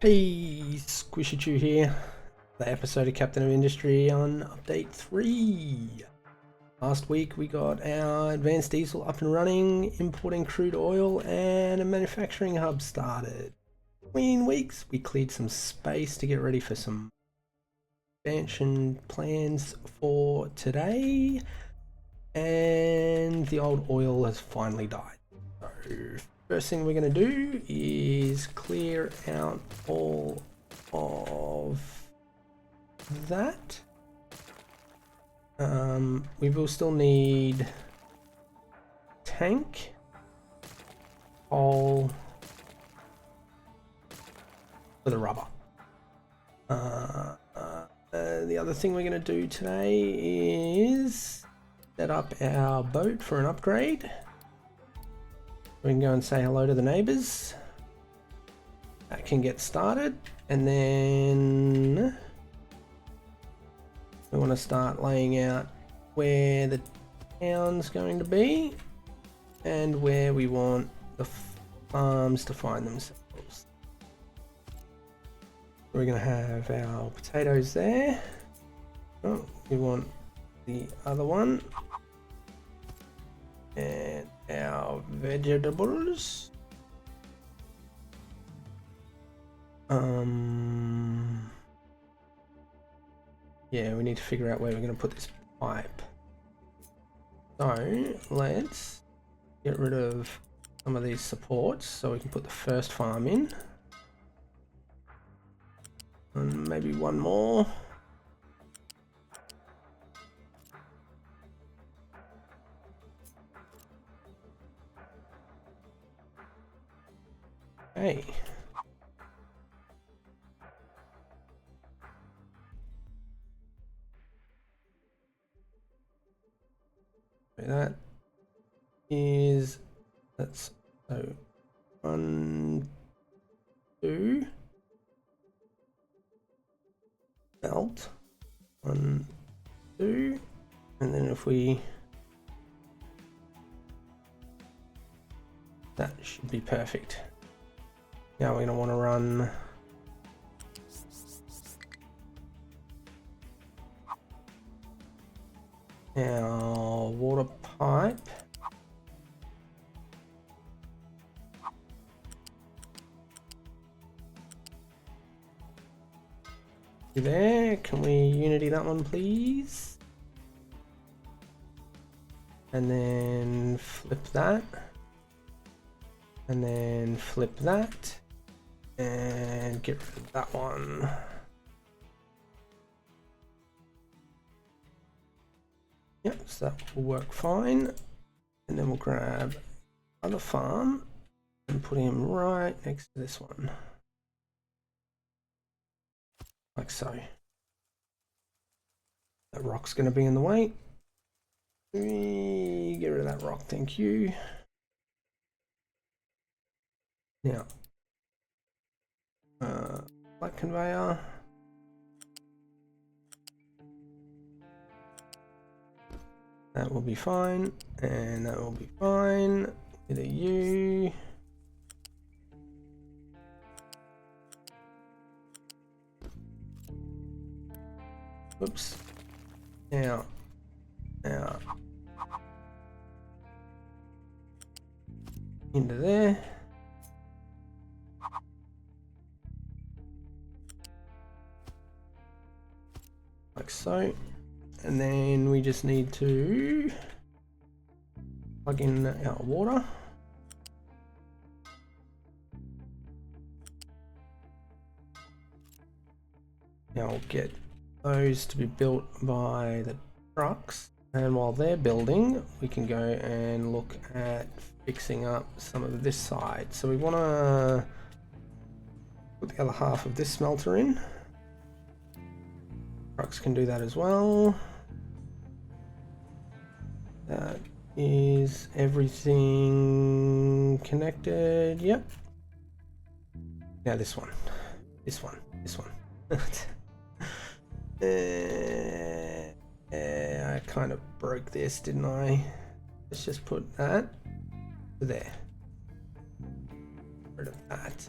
Hey, Squishy Chew here. The episode of Captain of Industry on update 3. Last week we got our advanced diesel up and running, importing crude oil, and a manufacturing hub started. Between weeks we cleared some space to get ready for some expansion plans for today, and the old oil has finally died. So first thing we're going to do is clear out all of that. We will still need tank, coal for the rubber. The other thing we're going to do today is set up our boat for an upgrade. We can go and say hello to the neighbors. That can get started, and then we want to start laying out where the town's going to be and where we want the farms to find themselves. We're going to have our potatoes there. Oh, we want the other one. And our vegetables. Yeah, we need to figure out where we're going to put this pipe. So let's get rid of some of these supports so we can put the first farm in. And maybe one more. Okay. That's so 1, 2 belt, 1, 2, and then if we, that should be perfect. Now we're going to want to run our water pipe there. Can we unity that one, please? And then flip that, and then flip that, and get rid of that one. Yep, so that will work fine. And then we'll grab other farm and put him right next to this one. Like so. That rock's going to be in the way. Get rid of that rock, thank you. Now, light conveyor. That will be fine, and that will be fine. With a U. Oops. Now. Into there. Like so. And then we just need to plug in our water. Now we'll get those to be built by the trucks, and while they're building we can go and look at fixing up some of this side. So we want to put the other half of this smelter in. Trucks can do that as well. That is everything connected. Yep. Now this one. I kind of broke this, didn't I? Let's just put that there. Rid of that.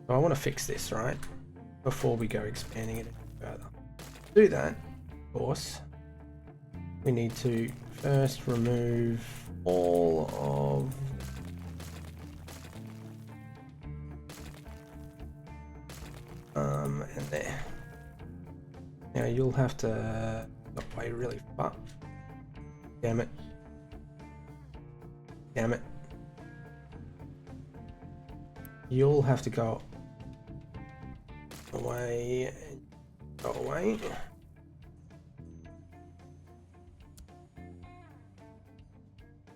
So I want to fix this, right? Before we go expanding it further. To do that, of course, we need to first remove all of and there. Now you'll have to got way really far. Damn it. Damn it. You'll have to go away and go away.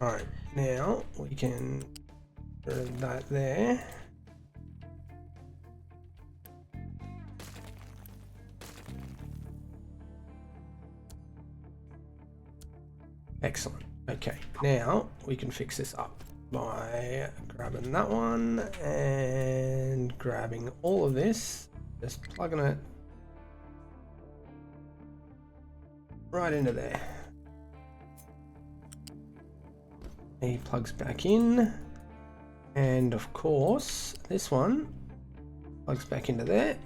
Alright, now we can put that there. Excellent. Okay, now we can fix this up by grabbing that one and grabbing all of this, just plugging it right into there. He plugs back in, and of course this one plugs back into there.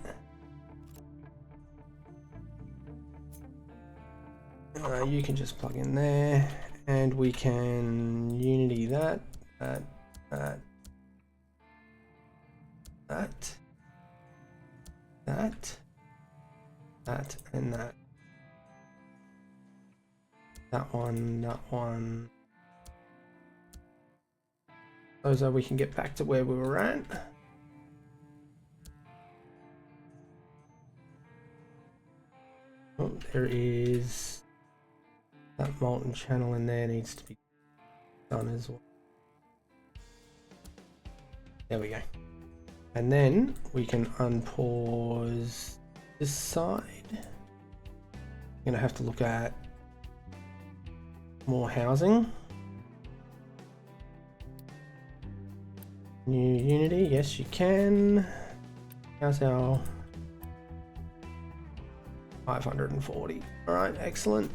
You can just plug in there, and we can unity that, and that. That one. So we can get back to where we were at. Oh, there is that molten channel in there, needs to be done as well. There we go. And then we can unpause this side. You're gonna have to look at more housing. New unity, yes you can. How's our 540? All right, excellent.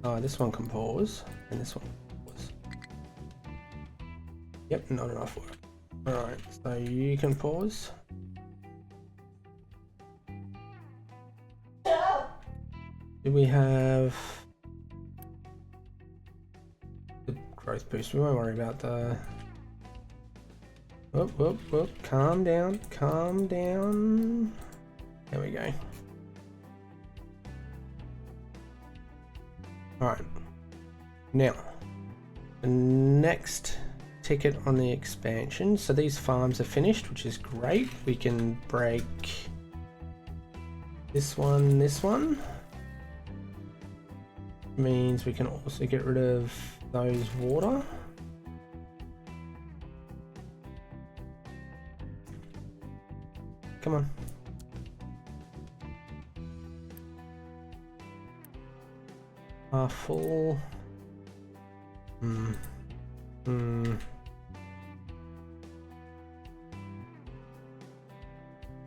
Oh, this one can pause, and this one can pause. Yep, not enough work. All right, so you can pause. Do we have the growth boost? We won't worry about the... Whoop, whoop, whoop. Calm down, calm down. There we go. Alright. Now, the next ticket on the expansion. So these farms are finished, which is great. We can break this one, this one. Means we can also get rid of those water. Come on. Full. Now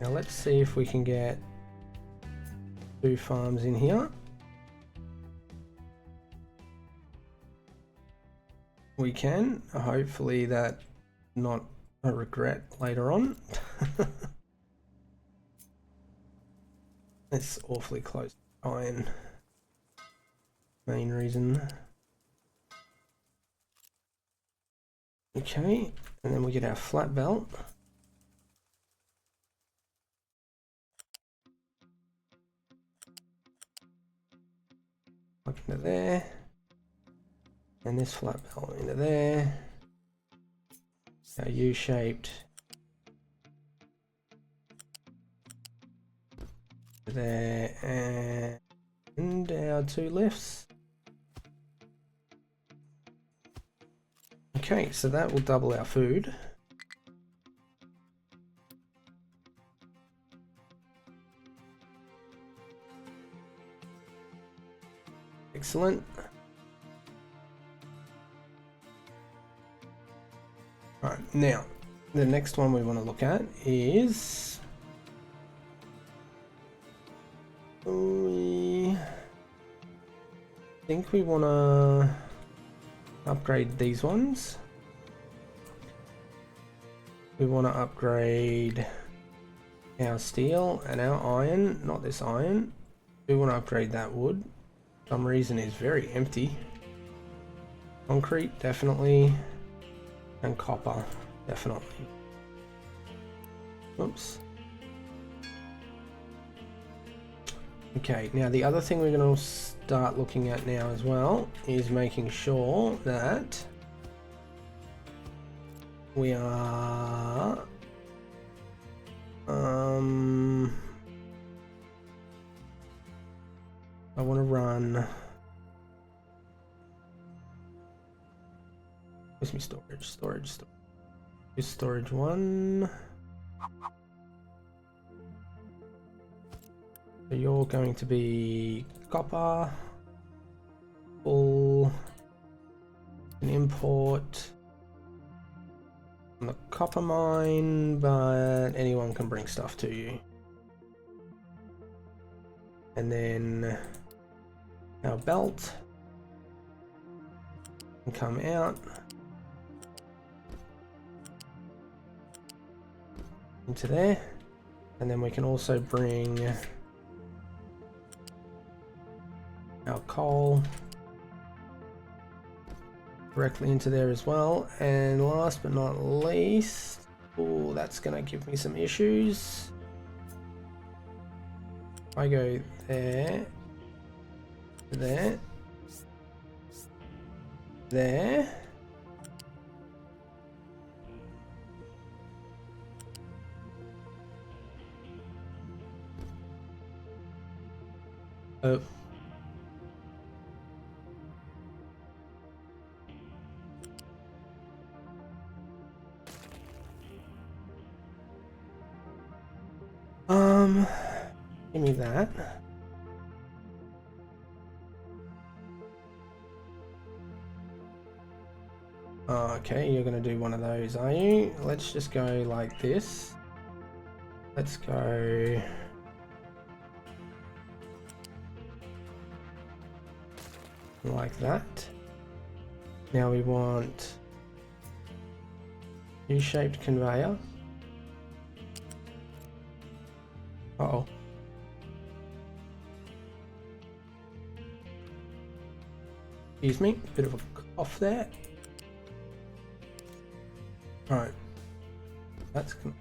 let's see if we can get 2 farms in here. We can. Hopefully that not a regret later on. It's awfully close to iron. Main reason. Okay, and then we get our flat belt. Plug into there. And this flat belt into there. Our U-shaped. There, and our 2 lifts. Okay, so that will double our food. Excellent. Alright, now the next one we want to look at is think we want to upgrade these ones. We want to upgrade our steel and our iron, not this iron. We want to upgrade that wood. For some reason it's very empty. Concrete, definitely. And copper, definitely. Oops. Okay, now the other thing we're going to start looking at now as well is making sure that we are I want to run, where's my storage, is storage 1. So you're going to be copper, full, an import from the copper mine, but anyone can bring stuff to you. And then our belt can come out into there, and then we can also bring our coal directly into there as well. And last but not least, oh, that's gonna give me some issues. I go there, there, there. Oh. Give me that. Okay, you're gonna do one of those, are you? Let's just go like this. Let's go like that. Now we want U-shaped conveyor. Uh-oh. Excuse me, bit of a cough there. Alright. That's good.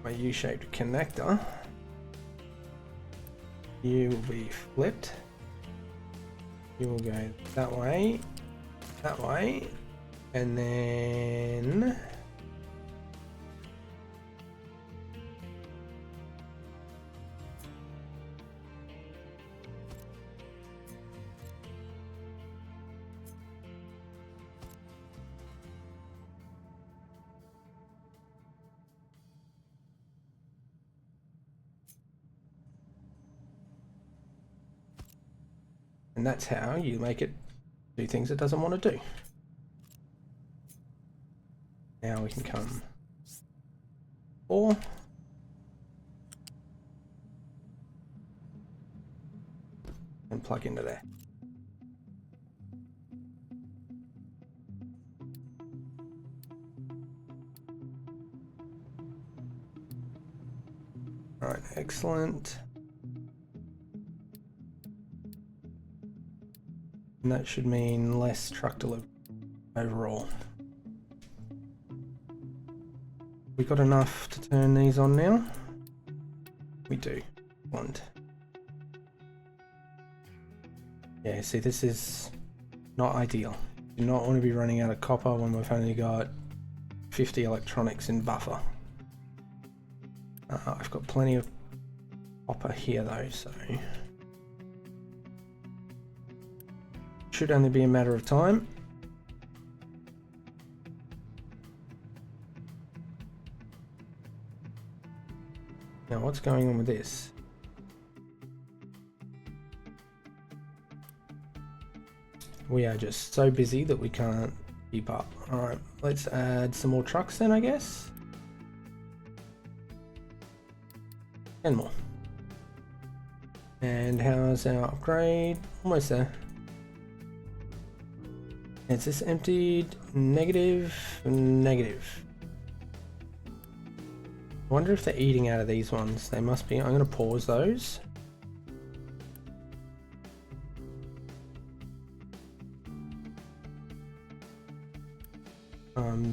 My U-shaped connector. You will be flipped. You will go that way, and then that's how you make it do things it doesn't want to do. Now we can come 4. And plug into there. All right, excellent. And that should mean less truck delivery overall. We got enough to turn these on now? We do. Yeah, see, this is not ideal. You do not want to be running out of copper when we've only got 50 electronics in buffer. I've got plenty of copper here though, so should only be a matter of time. Now what's going on with this? We are just so busy that we can't keep up. Alright, let's add some more trucks then, I guess. 10 more. And how's our upgrade? Almost there. It's just emptied. Negative, negative. I wonder if they're eating out of these ones. They must be. I'm going to pause those.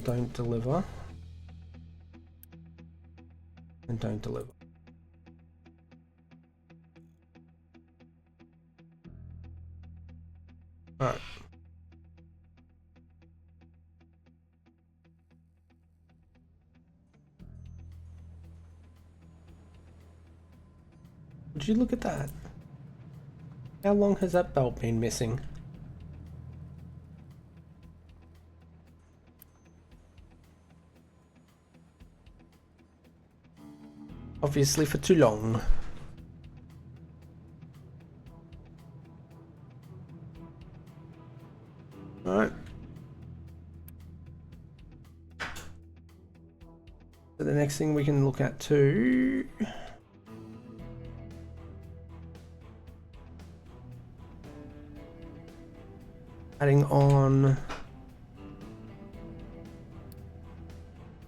Don't deliver. And don't deliver. Alright. Would you look at that? How long has that belt been missing? Obviously for too long. Alright. So the next thing we can look at too. Adding on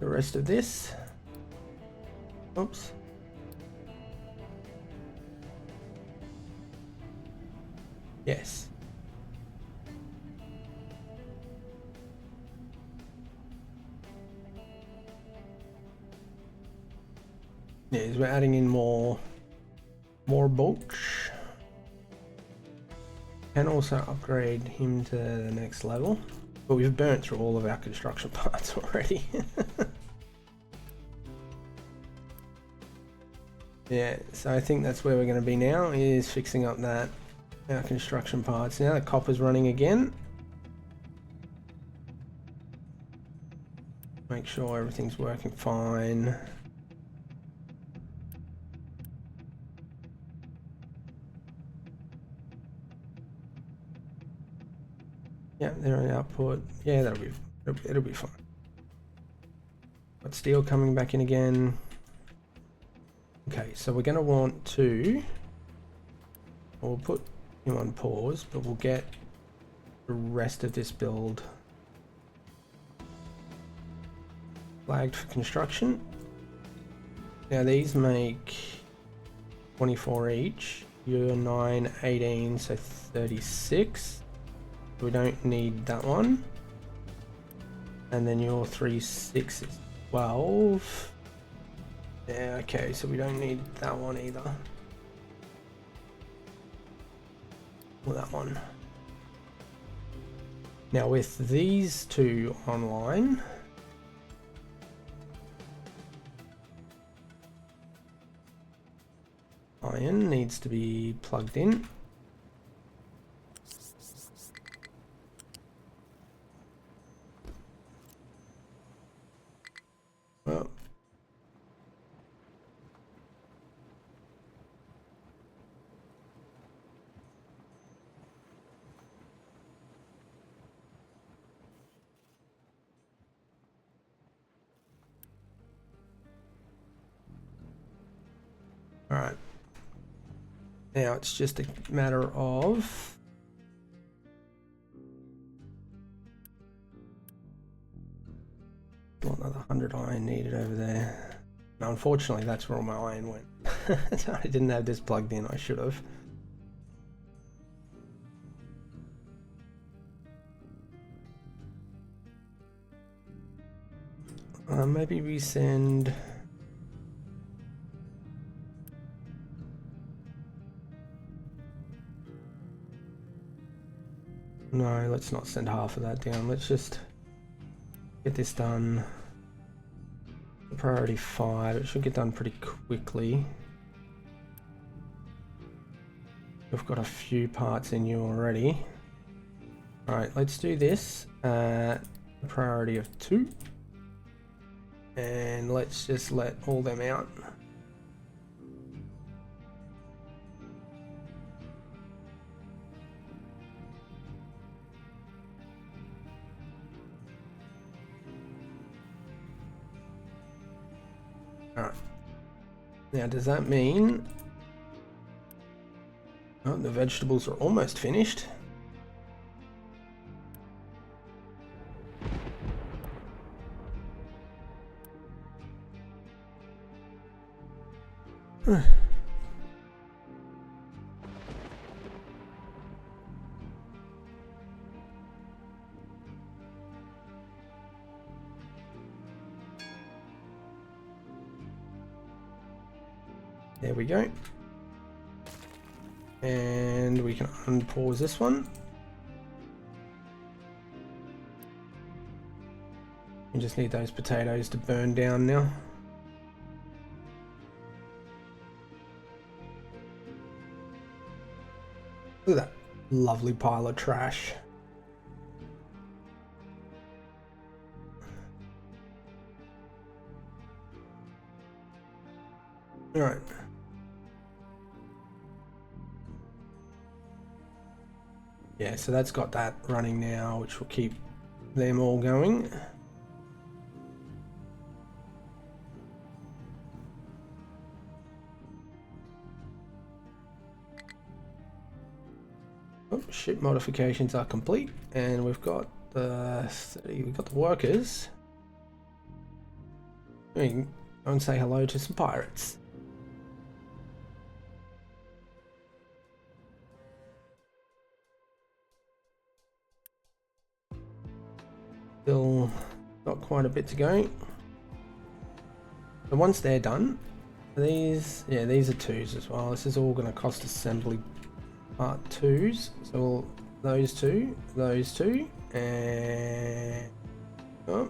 the rest of this. Oops. Yes. Yes, we're adding in more bolts. Can also upgrade him to the next level, but we've burnt through all of our construction parts already. Yeah, so I think that's where we're going to be now, is fixing up our construction parts. Now the copper's running again. Make sure everything's working fine. Yeah, they're on output. Yeah, it'll be fine. Got steel coming back in again. Okay, so we're going to want to. We'll put him on pause, but we'll get the rest of this build flagged for construction. Now these make 24 each. You're 9, 18, so 36. We don't need that one. And then your 3, 6 is 12. Yeah, okay, so we don't need that one either. Or that one. Now with these two online, iron needs to be plugged in. Well, all right. Now it's just a matter of another 100 iron needed over there. Now, unfortunately, that's where all my iron went. So I didn't have this plugged in. I should have. Maybe we send. No, let's not send half of that down. Let's just get this done. Priority 5. It should get done pretty quickly. We've got a few parts in you already. Alright, let's do this at a priority of 2. And let's just let all them out. Alright. Now, does that mean... Oh, the vegetables are almost finished. There we go. And we can unpause this one. We just need those potatoes to burn down now. Look at that lovely pile of trash. All right. Yeah, so that's got that running now, which will keep them all going. Oh, ship modifications are complete, and we've got the workers. We can go and say hello to some pirates. Still got quite a bit to go. So once they're done, these are 2s as well. This is all going to cost assembly part 2s. So those two, and oh.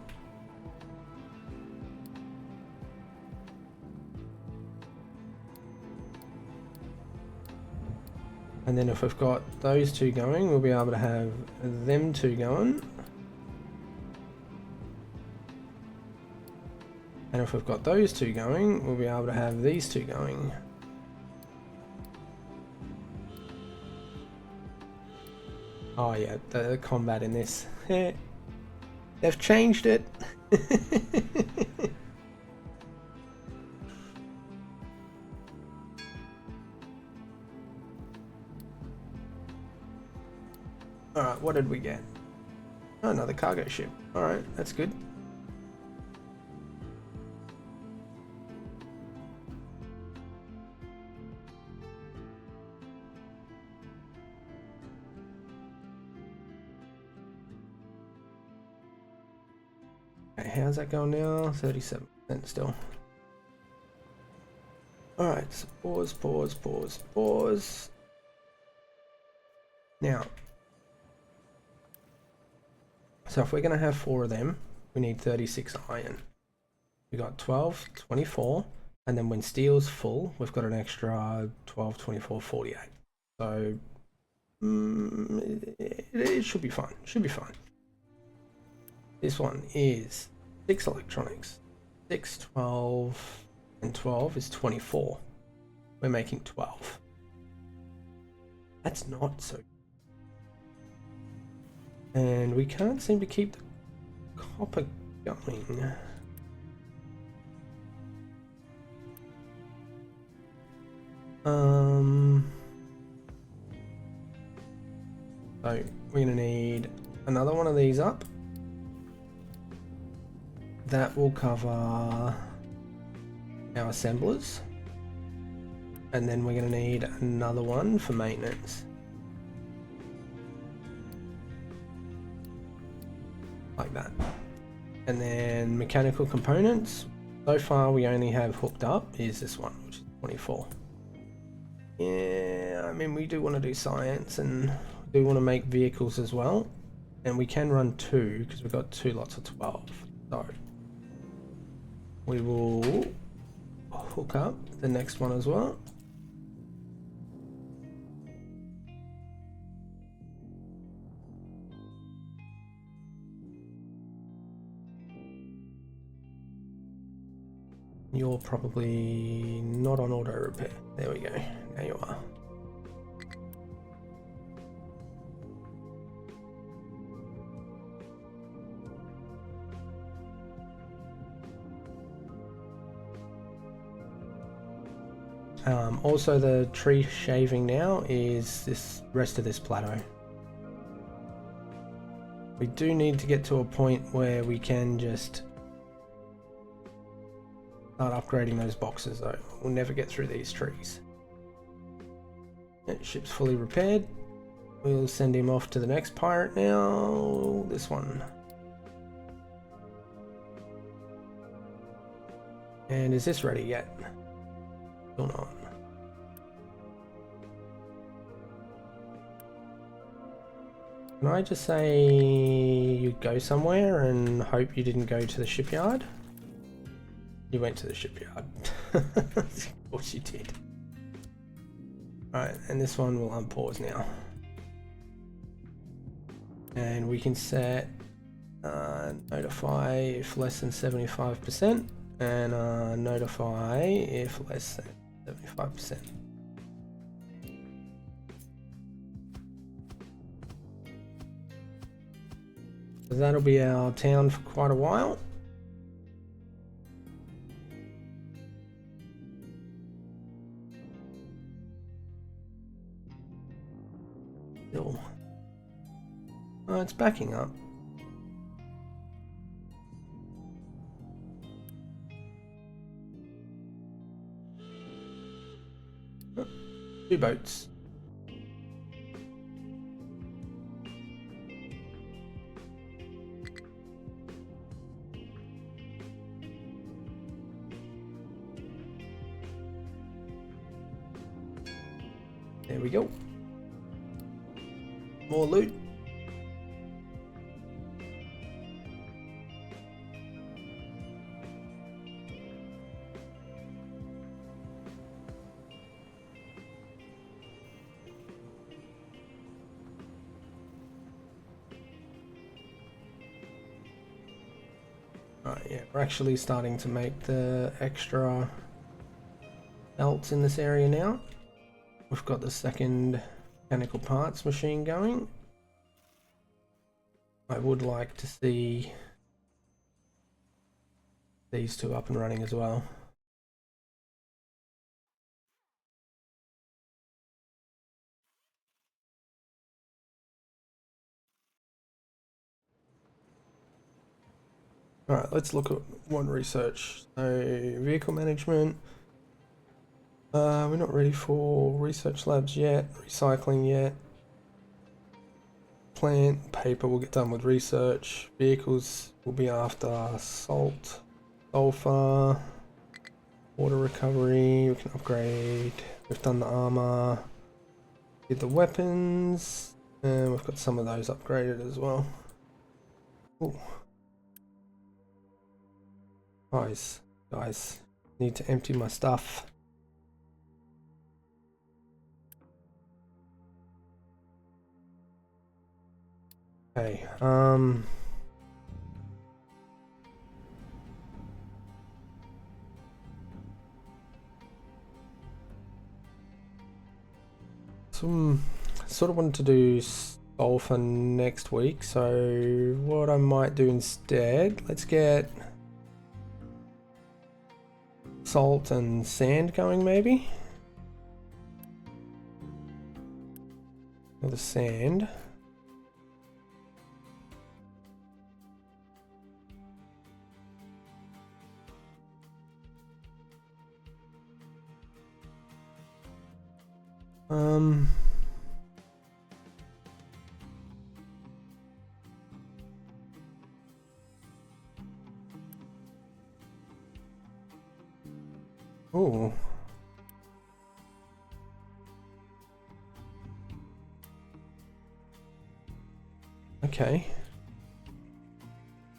And then if we've got those 2 going, we'll be able to have them 2 going. And if we've got those 2 going, we'll be able to have these 2 going. Oh yeah, the combat in this. They've changed it. Alright, what did we get? Oh, another cargo ship. Alright, that's good. How's that going now? 37% still. Alright, so pause. Now, so if we're going to have 4 of them, we need 36 iron. We got 12, 24, and then when steel's full, we've got an extra 12, 24, 48. So, it should be fine. This one is 6 electronics. 6, 12, and 12 is 24. We're making 12. That's not so. And we can't seem to keep the copper going. So we're gonna need another one of these up. That will cover our assemblers. And then we're gonna need another one for maintenance. Like that. And then mechanical components. So far we only have hooked up is this one, which is 24. Yeah, I mean we do want to do science and do want to make vehicles as well. And we can run 2 because we've got 2 lots of 12. So we will hook up the next one as well. You're probably not on auto repair. There we go. Now you are. Also the tree shaving now is this rest of this plateau. We do need to get to a point where we can just start upgrading those boxes though. We'll never get through these trees. Ship's fully repaired. We'll send him off to the next pirate now. This one. And is this ready yet? Still not. Can I just say you go somewhere and hope you didn't go to the shipyard? You went to the shipyard. Of course you did. Alright, and this one will unpause now. And we can set notify if less than 75% and notify if less than 75%. So that'll be our town for quite a while. Still. Oh, it's backing up. Oh, 2 boats. There we go. More loot. Right, yeah, we're actually starting to make the extra belts in this area now. We've got the second mechanical parts machine going. I would like to see these two up and running as well. Alright, let's look at one research. So, vehicle management. We're not ready for research labs yet, recycling yet. Plant, paper will get done with research. Vehicles will be after salt, sulfur, water recovery, we can upgrade. We've done the armor, did the weapons, and we've got some of those upgraded as well. Ooh. Guys, need to empty my stuff. Okay, sort of wanted to do sulfur next week, so what I might do instead, let's get salt and sand going maybe. Or the sand. Oh. Okay.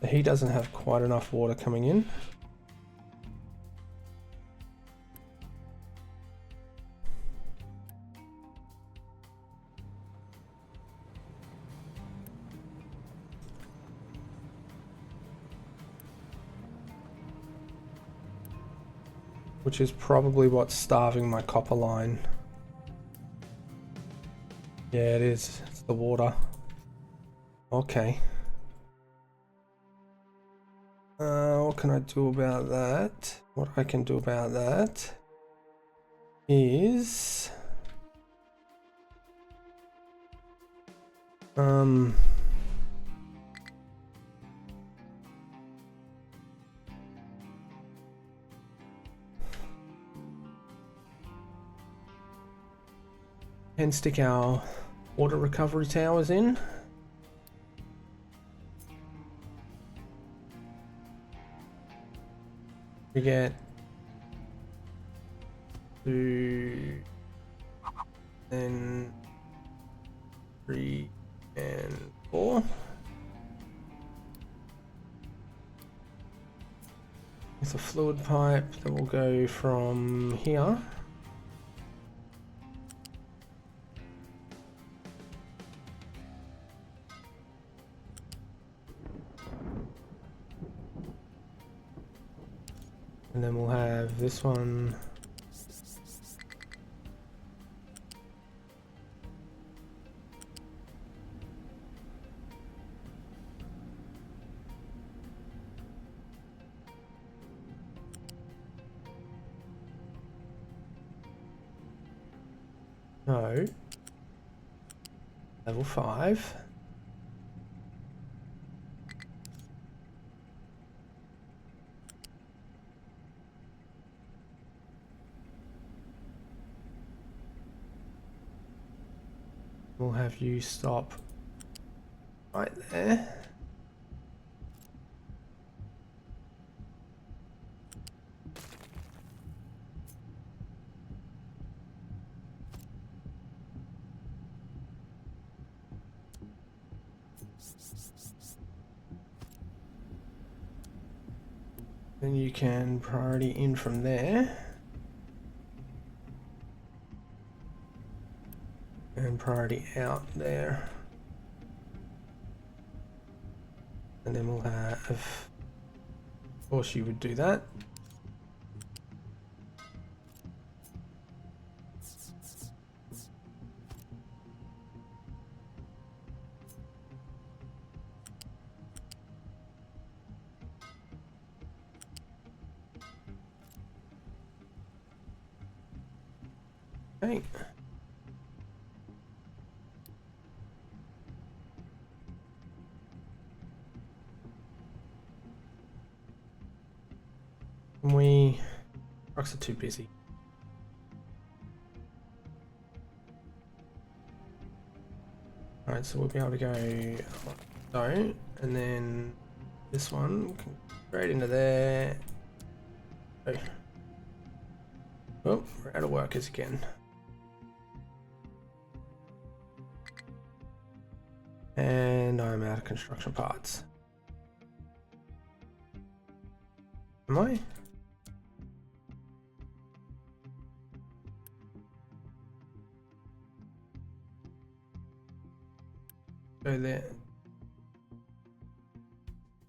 He doesn't have quite enough water coming in. Which is probably what's starving my copper line. Yeah, it is. It's the water. Okay. What can I do about that? What I can do about that is and stick our water recovery towers in. We get 2, then 3 and 4. With a fluid pipe that will go from here and then we'll have this one no level 5. We'll have you stop right there. Then you can priority in from there. And priority out there. And then we'll have, of course you would do that. Okay. Trucks are too busy. Alright, so we'll be able to go so, and then this one can straight into there. Oh, oh, we're out of workers again. And I'm out of construction parts. Am I? Go there.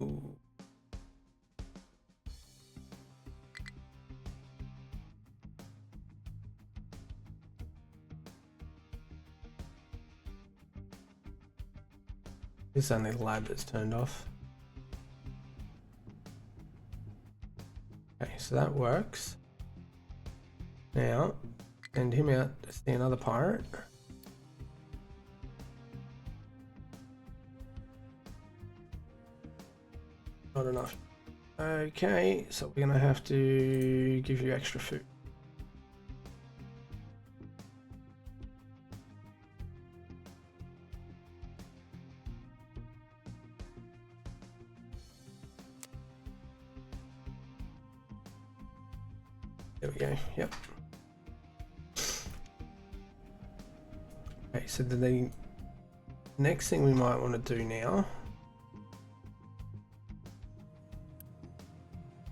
Ooh. This is only the lab that's turned off. Okay, so that works. Now, send him out to see another pirate. Not enough. Okay, so we're gonna have to give you extra food. There we go, yep. Okay, so the next thing we might want to do now.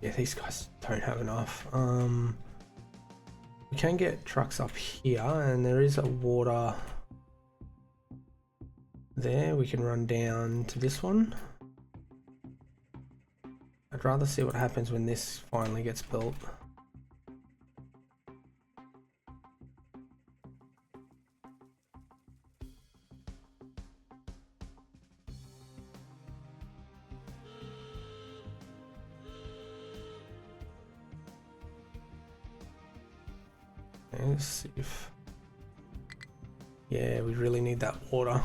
Yeah, these guys don't have enough. We can get trucks up here, and there is a water there. We can run down to this one. I'd rather see what happens when this finally gets built. Okay, let's see if... Yeah, we really need that water.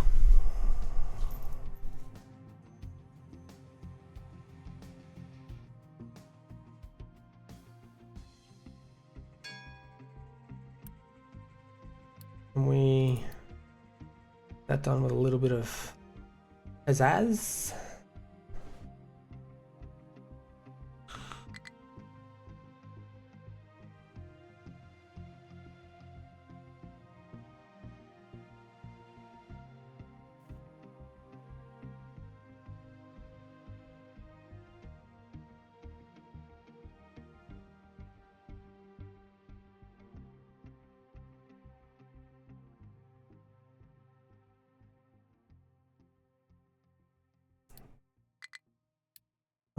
Can we... That done with a little bit of pizzazz.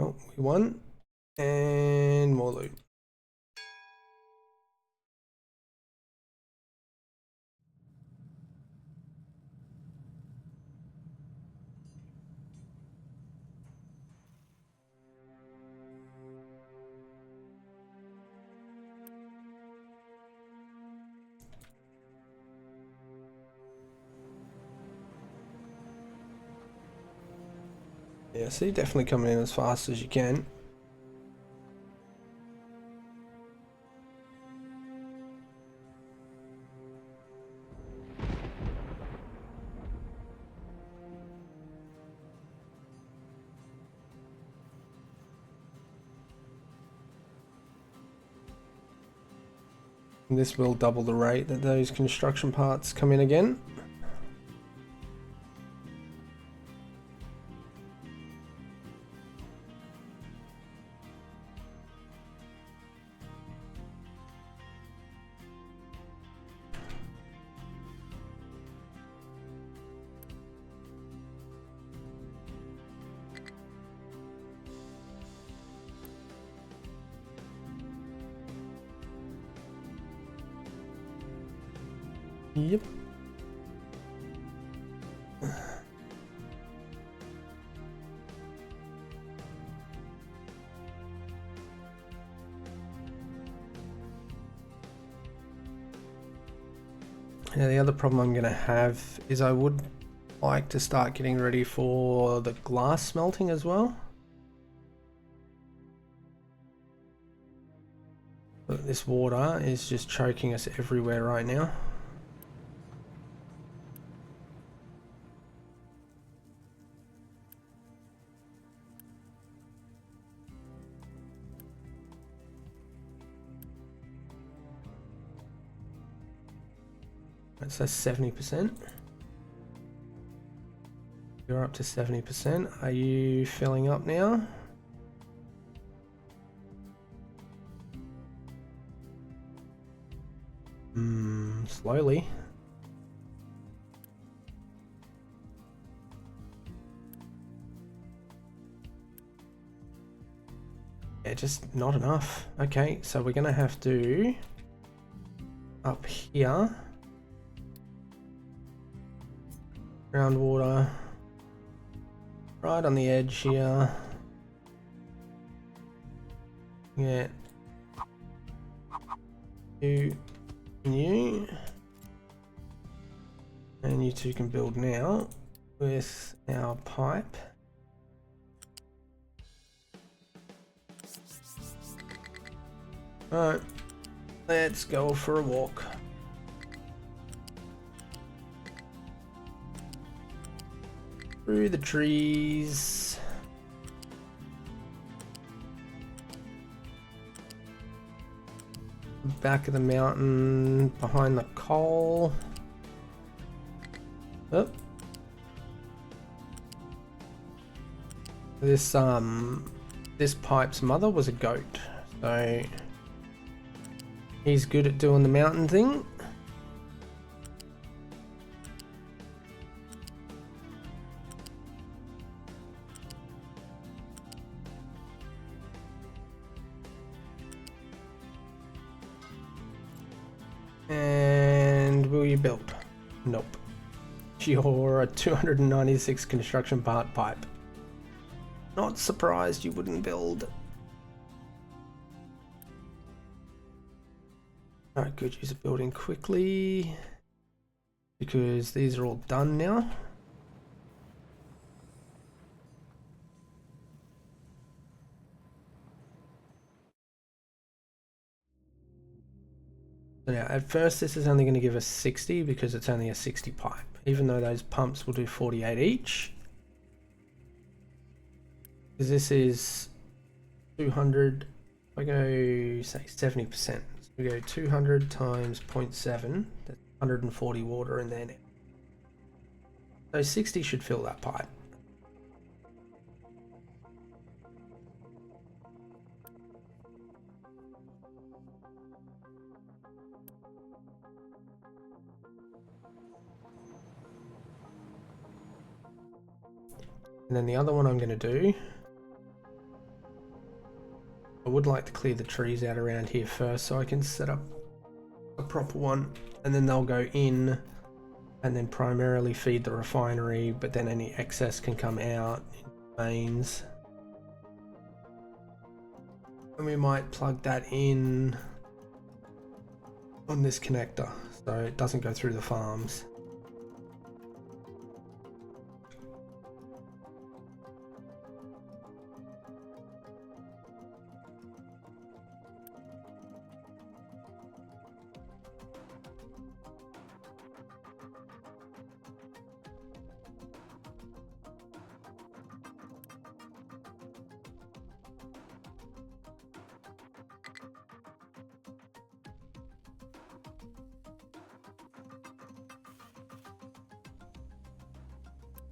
Oh, we won. And more loot. Yeah, so you're definitely coming in as fast as you can. And this will double the rate that those construction parts come in again. Yep. Now the other problem I'm going to have is I would like to start getting ready for the glass smelting as well. But this water is just choking us everywhere right now. So 70%. You're up to 70%. Are you filling up now? Slowly. Yeah, just not enough. Okay, so we're gonna have to up here. Groundwater right on the edge here. Yeah. You and you two can build now with our pipe. Alright, let's go for a walk. Through the trees. Back of the mountain, behind the coal. Oh. This pipe's mother was a goat, so he's good at doing the mountain thing. And will you build? Nope. You're a 296 construction part pipe. Not surprised you wouldn't build. Alright, good. Use a building quickly because these are all done now. So now, at first, this is only going to give us 60 because it's only a 60 pipe, even though those pumps will do 48 each. Because this is 200, if I go say 70%, so we go 200 times 0.7, that's 140 water in there now. So 60 should fill that pipe. And then the other one I'm going to do, I would like to clear the trees out around here first so I can set up a proper one, and then they'll go in and then primarily feed the refinery, but then any excess can come out in mains. And we might plug that in on this connector so it doesn't go through the farms.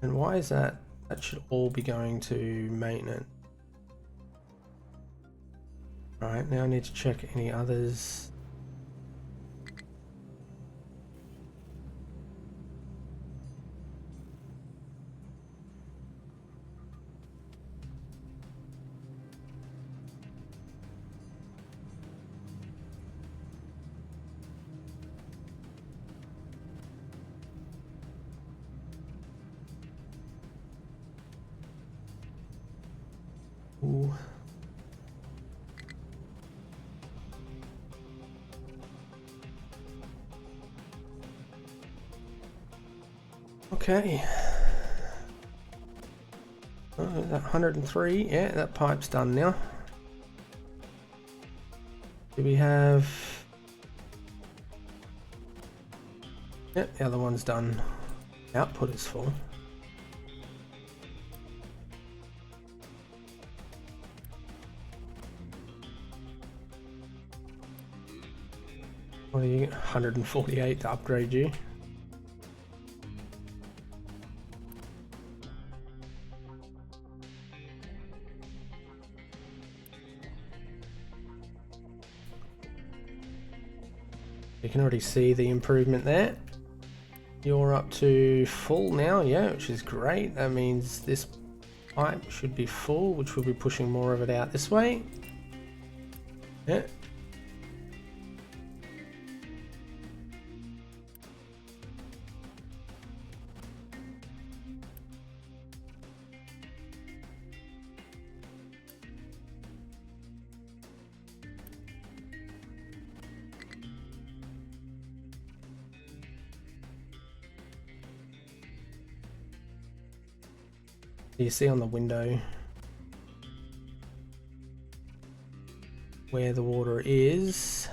And why is that? That should all be going to maintenance. Alright, now I need to check any others. Ooh. Okay. Oh, that 103, yeah, that pipe's done now. Do we have... Yep, the other one's done. Output is full. What are you? 148 to upgrade you. You can already see the improvement there. You're up to full now, yeah, which is great. That means this pipe should be full, which will be pushing more of it out this way. Yeah. You see on the window where the water is.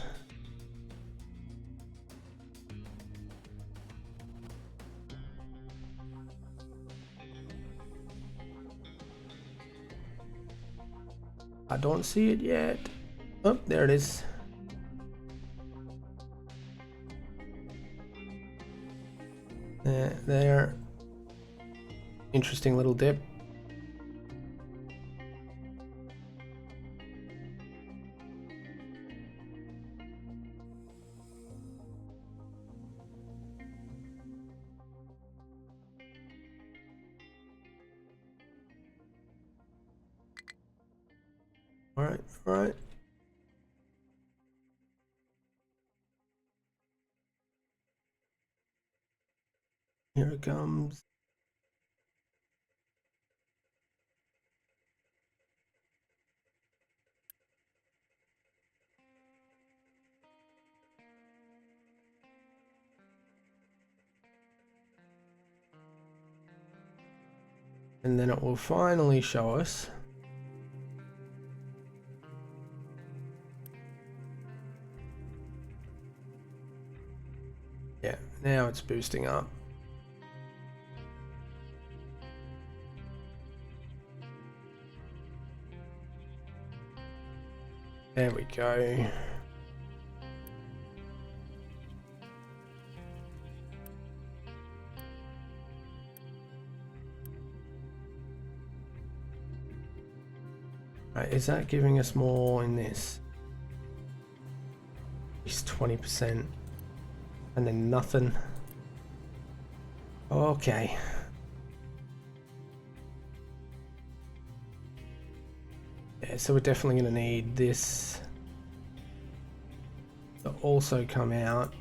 I don't see it yet. Oh, there it is. There. Interesting little dip. All right. Here it comes. and then it will finally show us. Yeah, now it's boosting up. There we go. Right, is that giving us more in this? It's 20%. And then nothing. Okay. Yeah, so we're definitely going to need this to also come out.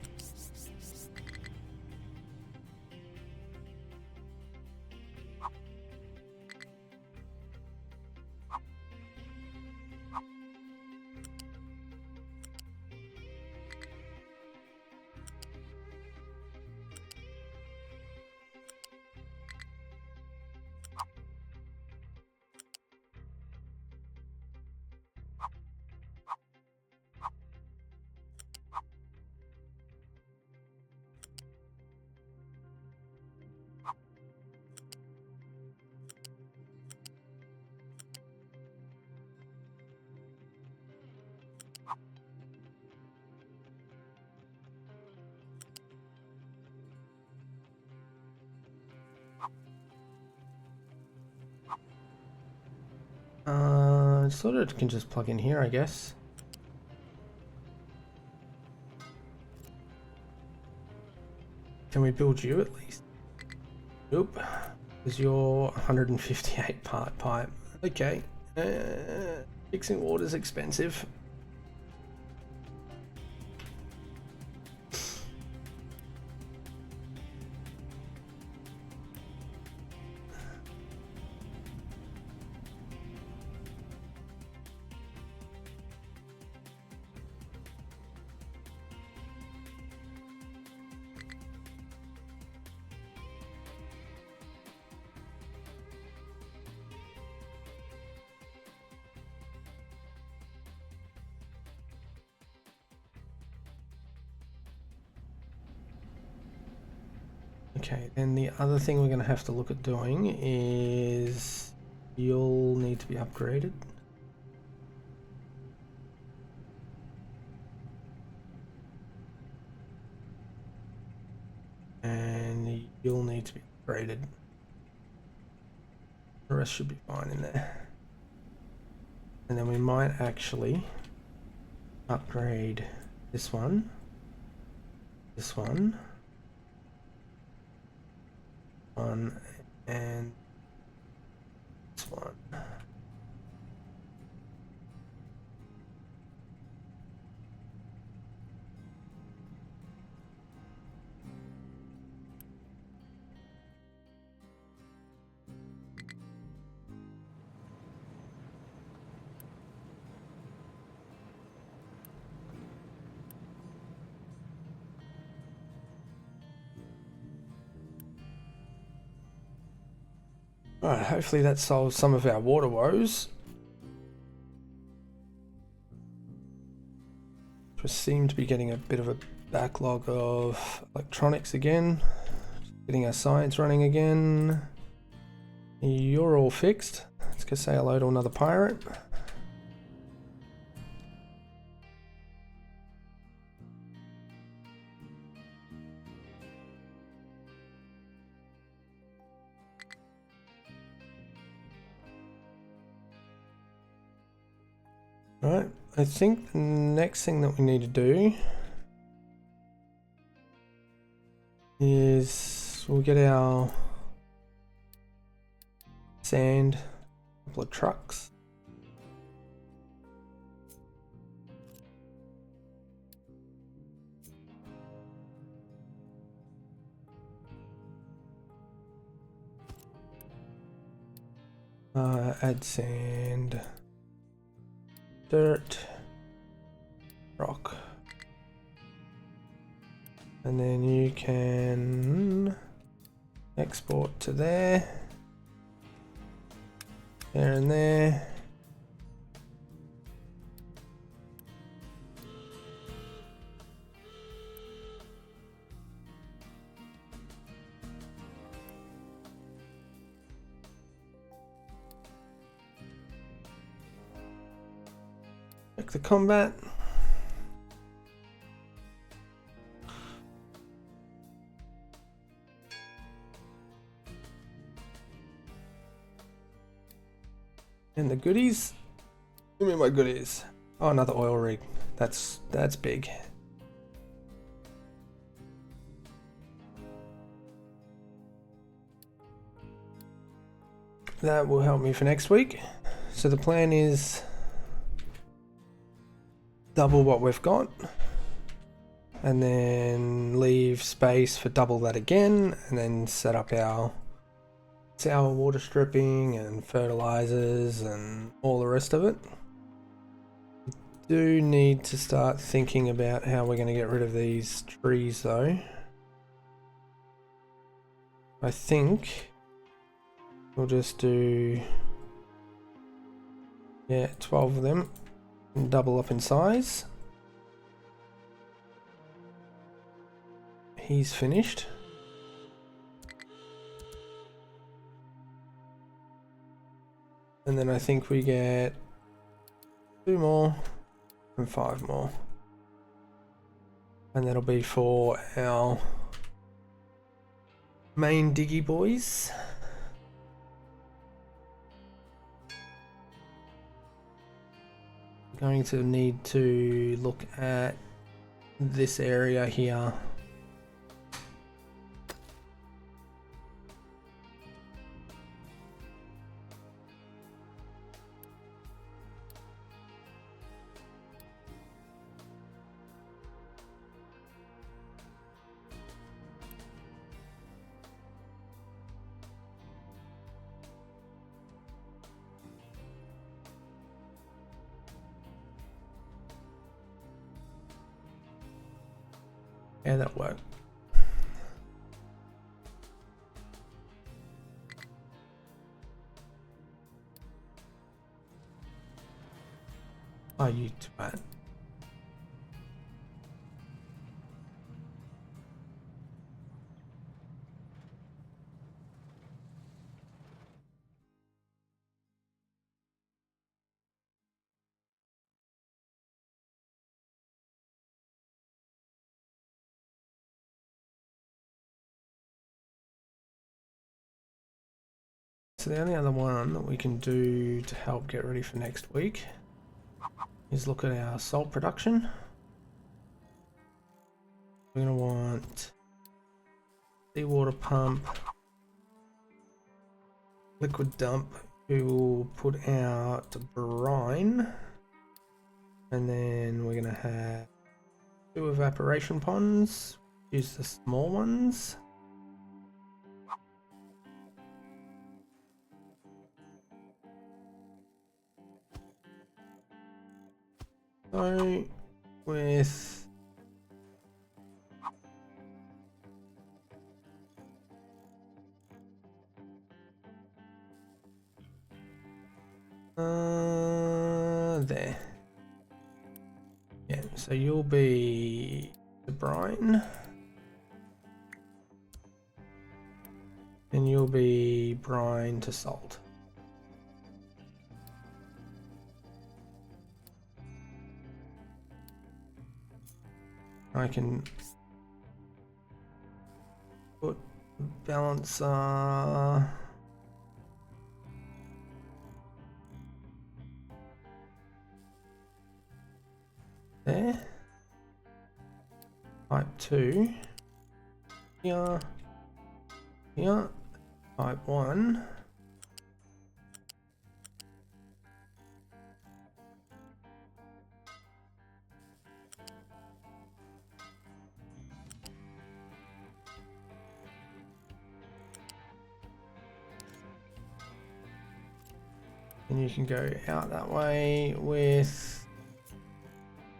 Sort of can just plug in here, I guess. Can we build you at least? Nope. Because you're 158 part pipe. Okay. Fixing water's expensive. Okay, then the other thing we're going to have to look at doing is you'll need to be upgraded. And you'll need to be upgraded. The rest should be fine in there. And then we might actually upgrade this one, and this one. Alright, hopefully that solves some of our water woes. We seem to be getting a bit of a backlog of electronics again. Getting our science running again. You're all fixed. Let's go say hello to another pirate. Right, I think the next thing that we need to do is we'll get our sand, a couple of trucks. Add sand. Dirt, rock, and then you can export to there. there and there. Check the combat. And the goodies. Give me my goodies. Oh, another oil rig. That's big. That will help me for next week. So the plan is double what we've got and then leave space for double that again, and then set up our sour water stripping and fertilizers and all the rest of it. We do need to start thinking about how we're going to get rid of these trees though. I think we'll just do 12 of them and double up in size. He's finished. And then I think we get 2 more and 5 more. And that'll be for our main diggy boys. Going to need to look at this area here. Yeah, that worked. Oh, you twat. So the only other one that we can do to help get ready for next week is look at our salt production. We're going to want seawater pump, liquid dump, we will put out brine, and then we're going to have 2 evaporation ponds, use the small ones. So with there. Yeah, so you'll be the brine and you'll be brine to salt. I can put balancer there, type 2 here, here, type 1 and you can go out that way with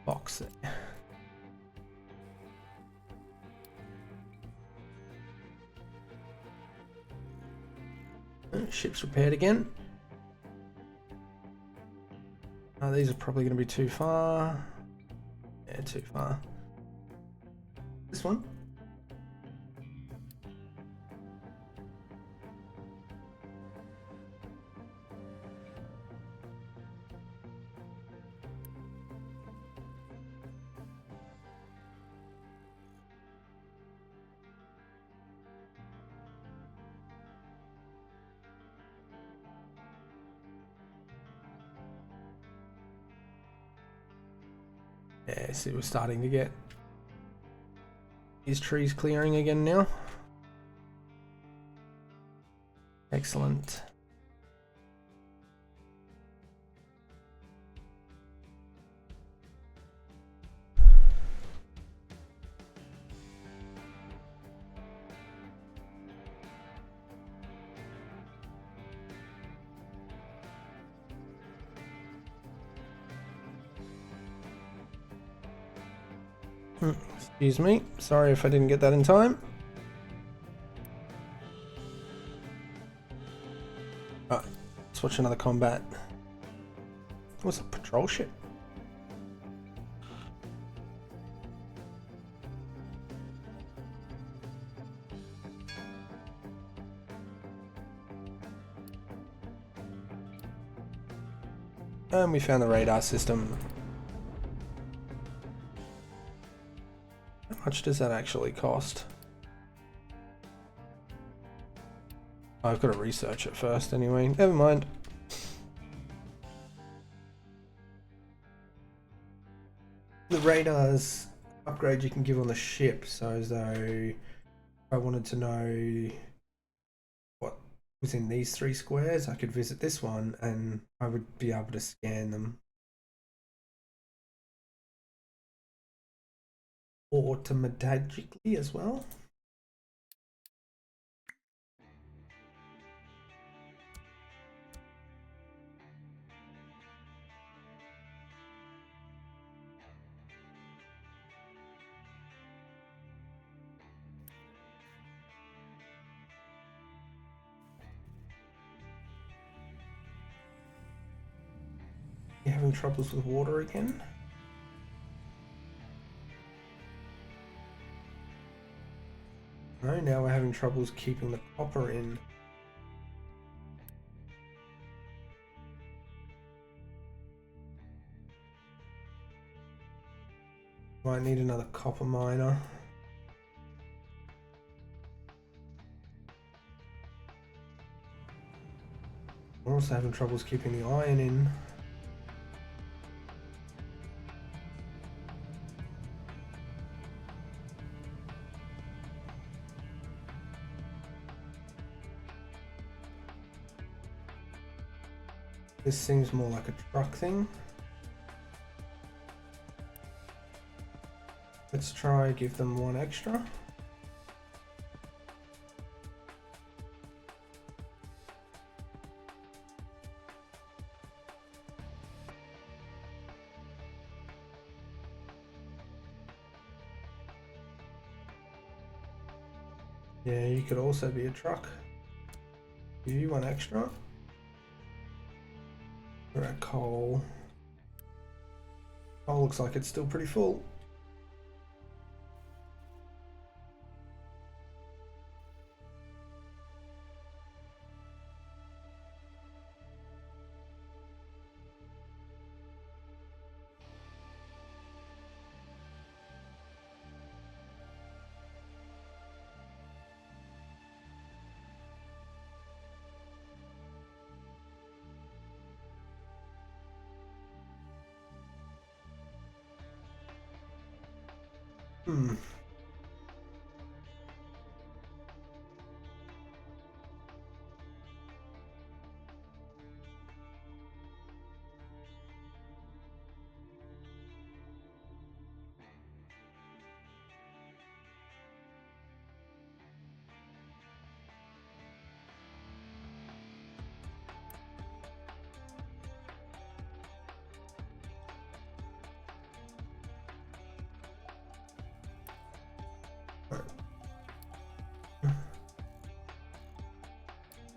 box there. Ship's repaired again. These are probably going to be too far. Yeah, too far. This one. Yeah, see, we're starting to get these trees clearing again now. Excellent. Excuse me, sorry if I didn't get that in time. Alright, let's watch another combat. What's a patrol ship? And we found the radar system. How much does that actually cost? Oh, I've got to research it first anyway. Never mind. The radars upgrade you can give on the ship, so as though I wanted to know what was in these 3 squares, I could visit this one and I would be able to scan them. Automatically as well. You having troubles with water again? No, now we're having troubles keeping the copper in. Might need another copper miner. We're also having troubles keeping the iron in. This seems more like a truck thing. Let's try give them 1 extra. Yeah, you could also be a truck. Give you 1 extra. We're at coal. Coal looks like it's still pretty full.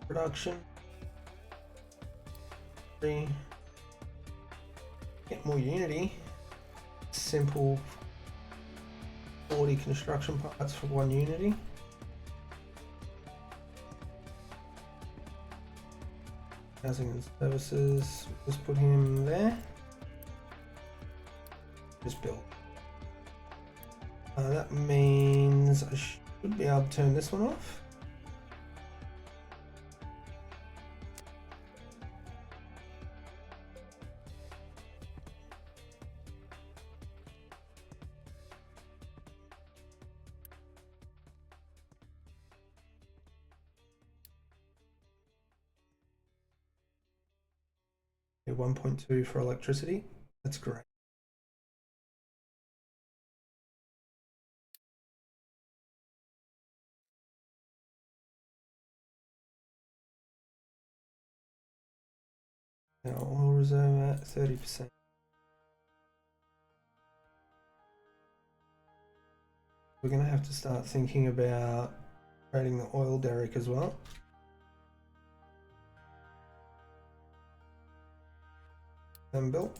Production 3. more Unity. Simple 40 construction parts for one Unity. Housing and services, just put him there. Just build. That means I should be able to turn this one off. Okay, 1.2 for electricity. That's great. Now oil reserve at 30%. We're going to have to start thinking about creating the oil derrick as well. Then built.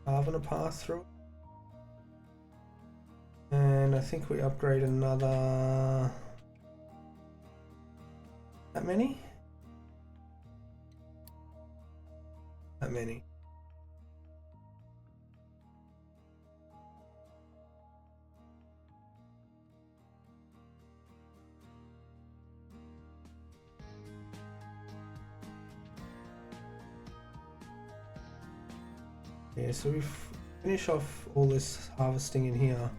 Carving a path through. And I think we upgrade another... That many? That many. Yeah, so we finish off all this harvesting in here.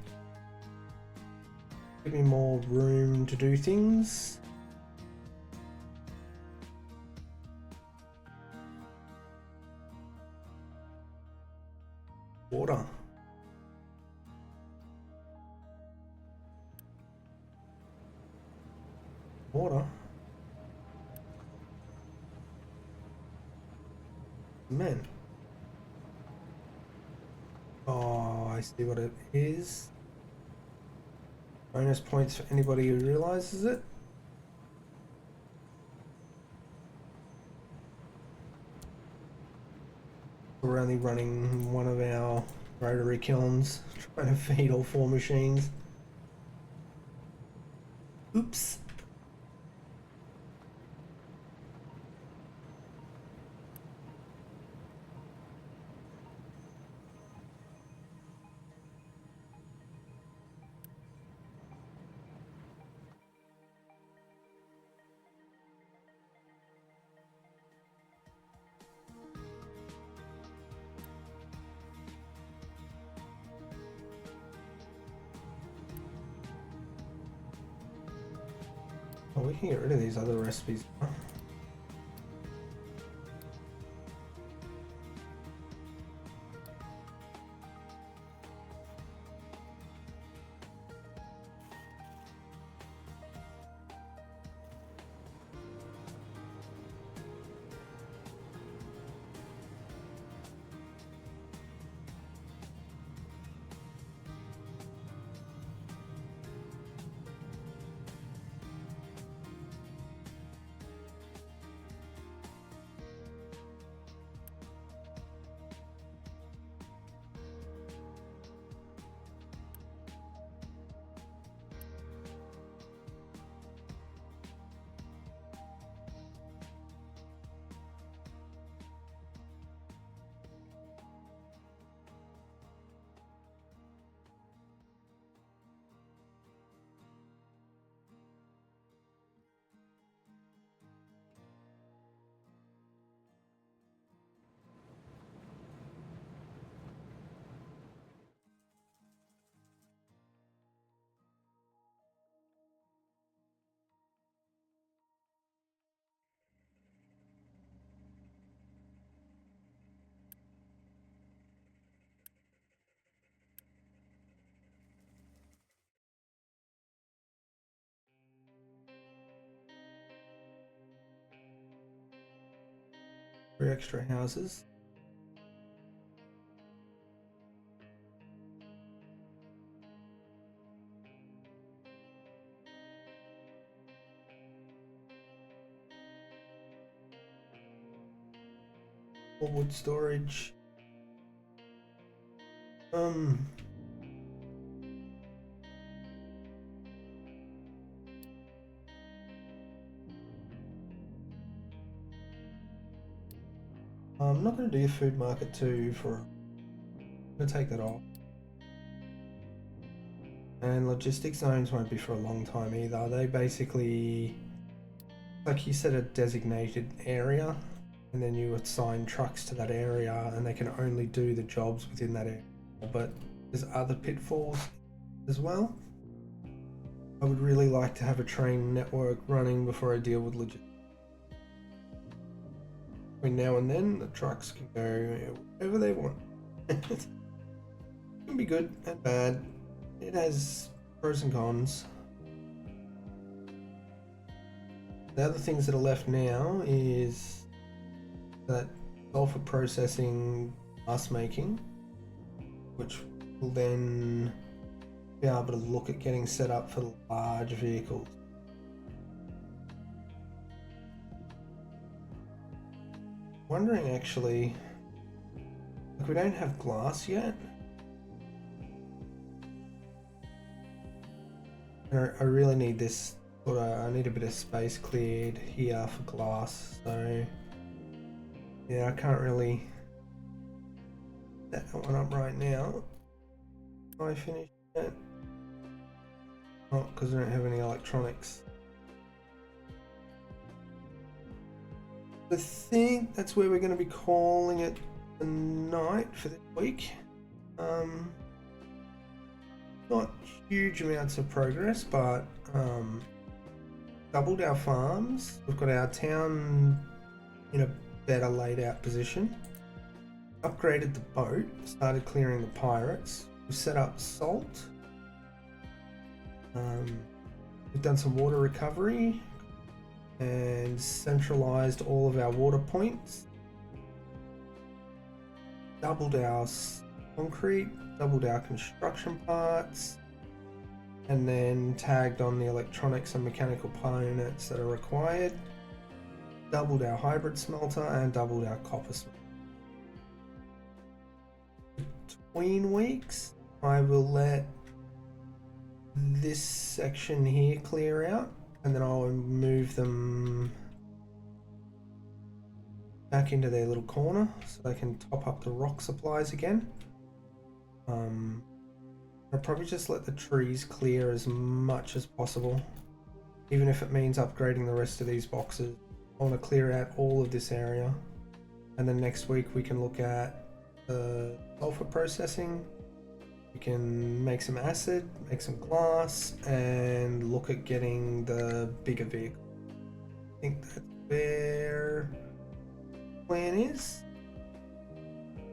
Give me more room to do things. Water. Water. Man. Oh, I see what it is. Bonus points for anybody who realizes it. We're only running one of our rotary kilns, trying to feed all 4 machines. Oops. Oh, we can get rid of these other recipes. 3 extra houses. More wood storage. I'm not going to do a food market too I'm going to take that off. And logistics zones won't be for a long time either. They basically, like you said, a designated area, and then you assign trucks to that area and they can only do the jobs within that area. But there's other pitfalls as well. I would really like to have a train network running before I deal with logistics. Between now and then, the trucks can go wherever they want. It can be good and bad. It has pros and cons. The other things that are left now is that sulfur processing, glass making, which will then be able to look at getting set up for large vehicles. Wondering actually, like we don't have glass yet. I really need this I need a bit of space cleared here for glass, so yeah, I can't really set that one up right now. I finished it. Oh, because I don't have any electronics. I think that's where we're going to be calling it a night for this week. Not huge amounts of progress, but doubled our farms. We've got our town in a better laid out position. Upgraded the boat, started clearing the pirates. We've set up salt. We've done some water recovery and centralized all of our water points. Doubled our concrete, doubled our construction parts, and then tagged on the electronics and mechanical components that are required. Doubled our hybrid smelter and doubled our copper smelter. Between weeks, I will let this section here clear out, and then I'll move them back into their little corner so they can top up the rock supplies again. I'll probably just let the trees clear as much as possible, even if it means upgrading the rest of these boxes. I want to clear out all of this area, and then next week we can look at the sulfur processing. We can make some acid, make some glass, and look at getting the bigger vehicle. I think that's where the plan is.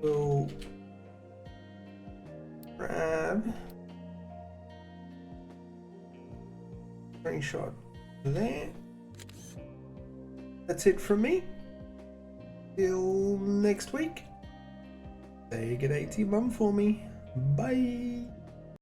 We'll grab screenshot there. That's it from me. Till next week. Take it 80 mum for me. Bye.